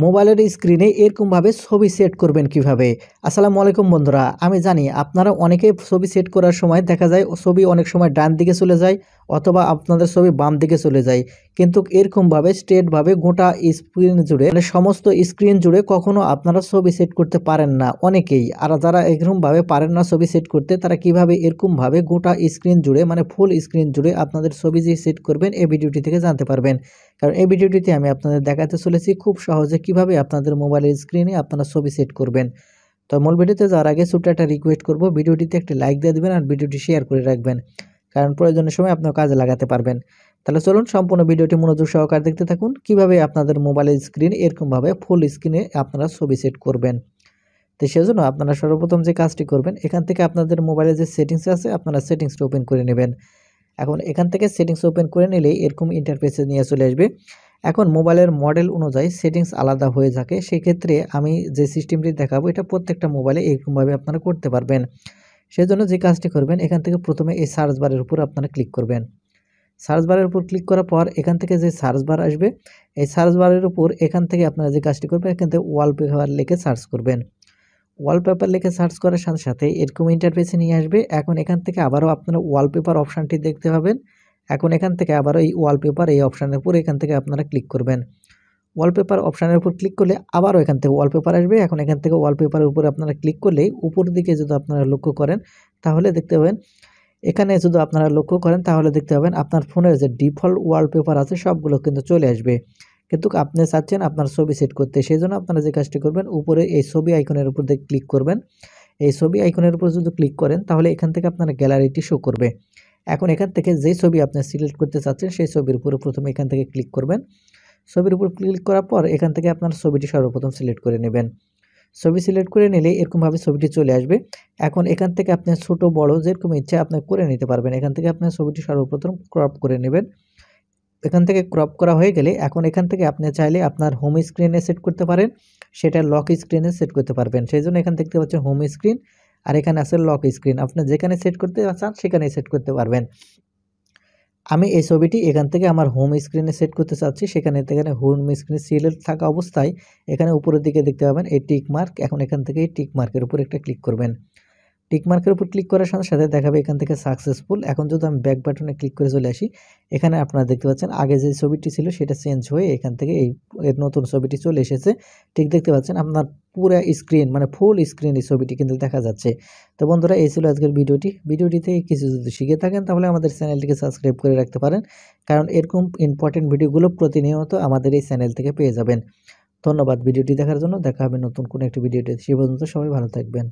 মোবাইলের স্ক্রিনে এরকমভাবে ছবি সেট করবেন কিভাবে? আসসালামু আলাইকুম বন্ধুরা। আমি জানি আপনারা অনেকেই ছবি সেট করার সময় দেখা যায় ছবি অনেক সময় ডান দিকে চলে যায় অথবা আপনাদের ছবি বাম দিকে চলে যায়। কিন্তু এরকমভাবে স্ট্রেটভাবে গোটা স্ক্রিন জুড়ে সমস্ত স্ক্রিন জুড়ে কখনো আপনারা ছবি সেট করতে পারেন না অনেকেই। আর যারা এরকমভাবে পারেন না ছবি সেট করতে তারা কিভাবে এরকমভাবে গোটা স্ক্রিন জুড়ে ফুল স্ক্রিন জুড়ে আপনাদের ছবি যে সেট করবেন এই ভিডিওটি থেকে জানতে পারবেন। কারণ এই ভিডিওটিতে আমি আপনাদের দেখাতে চলেছি খুব সহজে কিভাবে আপনাদের মোবাইলের স্ক্রিনে আপনারা ছবি সেট করবেন। তো মূল ভিডিওতে যাওয়ার আগে ছোট্ট একটা রিকোয়েস্ট করব, ভিডিওটিতে একটি লাইক দিয়ে দিবেন আর ভিডিওটি শেয়ার করে রাখবেন, কারণ প্রয়োজনের সময় আপনার কাজে লাগাতে পারবেন। তাহলে চলুন সম্পূর্ণ ভিডিওটি মনোযোগ সহকারে দেখতে থাকুন কিভাবে আপনাদের মোবাইলের স্ক্রিন এরকমভাবে ফুল স্ক্রিনে আপনারা ছবি সেট করবেন। তো সেজন্য আপনারা সর্বপ্রথম যে কাজটি করবেন, এখান থেকে আপনাদের মোবাইলের যে সেটিংস আছে আপনারা সেটিংসটা ওপেন করে নেবেন। এখন এখান থেকে সেটিংস ওপেন করে নিলেই এরকম ইন্টারফেসে নিয়ে চলে আসবে। এখন মোবাইলের মডেল অনুযায়ী সেটিংস আলাদা হয়ে থাকে। সেক্ষেত্রে আমি যে সিস্টেমটি দেখাবো এটা প্রত্যেকটা মোবাইলে এরকমভাবে আপনারা করতে পারবেন। সেজন্য যে কাজটি করবেন, এখান থেকে প্রথমে এই সার্চ বারের উপর আপনারা ক্লিক করবেন। সার্চ বারের উপর ক্লিক করার পর এখান থেকে যে সার্চ বার আসবে, এই সার্চ বারের উপর এখান থেকে আপনারা যে কাজটি করবেন, এখান থেকে ওয়ালপেপার লিখে সার্চ করবেন। ওয়ালপেপার লিখে সার্চ করার সাথে সাথে এরকম ইন্টারফেসে নিয়ে আসবে। এখন এখান থেকে আবারও আপনারা ওয়ালপেপার অপশানটি দেখতে পাবেন। এখন এখান থেকে আবারও এই ওয়ালপেপার এই অপশানের উপর এখান থেকে আপনারা ক্লিক করবেন। ওয়ালপেপার অপশানের উপর ক্লিক করলে আবারও এখান থেকে ওয়ালপেপার আসবে। এখন এখান থেকে ওয়ালপেপারের উপরে আপনারা ক্লিক করলে উপরের দিকে যদি আপনারা লক্ষ্য করেন তাহলে দেখতে পাবেন, এখানে যদি আপনারা লক্ষ্য করেন তাহলে দেখতে পাবেন আপনার ফোনের যে ডিফল্ট ওয়ালপেপার আছে সবগুলো কিন্তু চলে আসবে। কিন্তু আপনি চাচ্ছেন আপনার ছবি সেট করতে, সেজন্য আপনারা যে কাজটি করবেন, উপরে এই ছবি আইকনের উপর দিয়ে ক্লিক করবেন। এই ছবি আইকনের উপর যদি ক্লিক করেন তাহলে এখান থেকে আপনার গ্যালারিটি শো করবে। এখন এখান থেকে যে ছবি আপনি সিলেক্ট করতে চাচ্ছেন সেই ছবির উপরে প্রথমে এখান থেকে ক্লিক করবেন। ছবির উপর ক্লিক করার পর এখান থেকে আপনার ছবিটি সর্বপ্রথম সিলেক্ট করে নেবেন। ছবি সিলেক্ট করে নিলে এরকমভাবে ছবিটি চলে আসবে। এখন এখান থেকে আপনি ছোট বড় যেরকম ইচ্ছা আপনি করে নিতে পারবেন। এখান থেকে আপনার ছবিটি সর্বপ্রথম ক্রপ করে নেবেন। এখান থেকে ক্রপ করা হয়ে গেলে এখন এখান থেকে আপনি চাইলে আপনার হোম স্ক্রিনে সেট করতে পারেন, সেটা লক স্ক্রিনে সেট করতে পারবেন। সেজন্য এখান দেখতে পাচ্ছেন হোম স্ক্রিন আর এখানে আছে লক স্ক্রিন। আপনি যেখানে সেট করতে চান সেখানেই সেট করতে পারবেন। আমি এই ছবিটি এখান থেকে আমার হোম স্ক্রিনে সেট করতে চাচ্ছি, সেখানে হোম স্ক্রিনে সিলেক্ট থাকা অবস্থায় এখানে উপরের দিকে দেখতে পাবেন এই টিক মার্ক। এখন এখান থেকে এই টিক মার্কের উপর একটা ক্লিক করবেন। টিক মার্কের উপর ক্লিক করার সাথে সাথে দেখাবে এখান থেকে সাকসেসফুল। এখন যদি আমি ব্যাক বাটনে ক্লিক করে চলে আসি, এখানে আপনারা দেখতে পাচ্ছেন আগে যে ছবিটি ছিল সেটা চেঞ্জ হয়ে এখান থেকে এর নতুন ছবিটি চলে এসেছে। ঠিক দেখতে পাচ্ছেন আপনার পুরা স্ক্রিন ফুল স্ক্রিন এই ছবিটি কিন্তু দেখা যাচ্ছে। তো বন্ধুরা, এই ছিল আজকের ভিডিওটিতে কিছু যদি শিখে থাকেন তাহলে আমাদের চ্যানেলটিকে সাবস্ক্রাইব করে রাখতে পারেন, কারণ এরকম ইম্পর্টেন্ট ভিডিওগুলো প্রতিনিয়ত আমাদের এই চ্যানেল থেকে পেয়ে যাবেন। ধন্যবাদ ভিডিওটি দেখার জন্য। দেখা হবে নতুন কোনো একটি ভিডিওতে। সে পর্যন্ত সবাই ভালো থাকবেন।